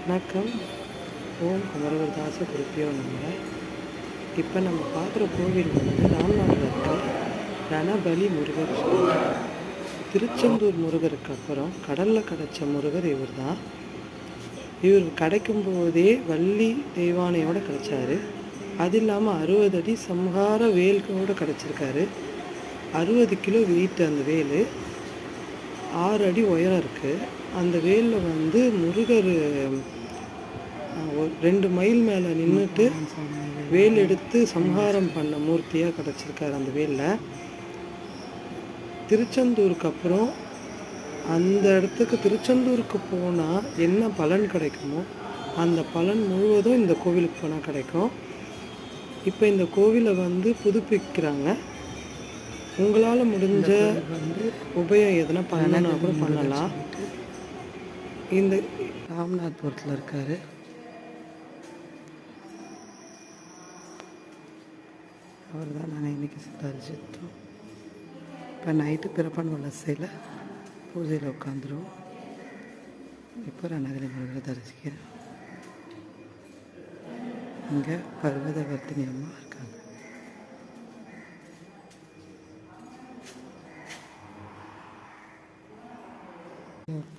வணக்கம். ஓம் குமரகுருதாச குருப்பியோ நம்ம இப்போ நம்ம பார்க்குற கோவில் வந்து ராம்நாட்டில் இருக்க ரணபலி முருகர். திருச்செந்தூர் முருகருக்கு அப்புறம் கடலில் கிடச்ச முருகர் இவர் தான். இவர் கிடைக்கும் போதே வள்ளி தெய்வானையோடு கிடச்சாரு. அது இல்லாமல் 60 அடி சம்ஹார வேல்களோடு கிடச்சிருக்காரு. 60 கிலோ வெயிட் அந்த வேல். 6 அடி உயரம் இருக்குது. அந்த வேலில் வந்து முருகர் 2 மைல் மேலே நின்றுட்டு வேல் எடுத்து சம்ஹாரம் பண்ண மூர்த்தியாக கிடச்சிருக்காரு அந்த வேலில். திருச்செந்தூருக்கு அப்புறம் அந்த இடத்துக்கு திருச்செந்தூருக்கு போனால் என்ன பலன் கிடைக்குமோ அந்த பலன் முழுவதும் இந்த கோவிலுக்கு போனால் கிடைக்கும். இப்போ இந்த கோவிலை வந்து புதுப்பிக்கிறாங்க. உங்களால் முடிஞ்ச வந்து உபயம் எதனா பண்ணனா கூட பண்ணலாம். இந்த ராம்நாத்புரத்தில் இருக்கார். அவர் தான் நாங்கள் இன்றைக்கி தரிசித்தோம். இப்போ நைட்டு பிறப்பான் வலசையில் பூஜையில் உட்காந்துருவோம். இப்போ ரணகிரி முருகரை தரிசிக்கிறேன். இங்கே பர்வதவர்த்தினி அம்மா இருக்காங்க.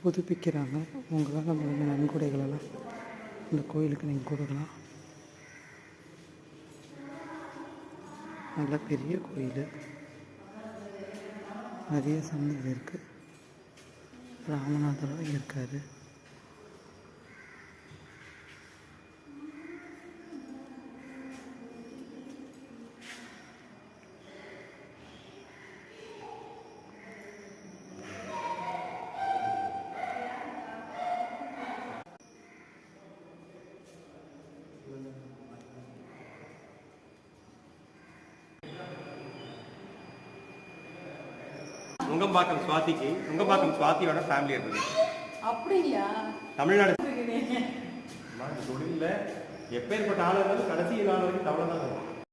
புதுப்பிக்கிறாங்க. உங்களால் முடிஞ்ச நன்கொடைகளெல்லாம் இந்த கோயிலுக்கு நீங்கள் கொடுக்கலாம். நல்ல பெரிய கோயில், நிறைய சன்னதி இருக்குது. ராமநாதரும் இருக்கார். நுங்கம்பாக்கம் சுவாதியோட ஃபேமிலி இருக்குது. அப்படிங்களா? தமிழ்நாடு தொழிலில் எப்பேற்பட்ட ஆள் இருந்தாலும் கடைசி நாள் வரைக்கும் தமிழ் தான் இருக்கும்.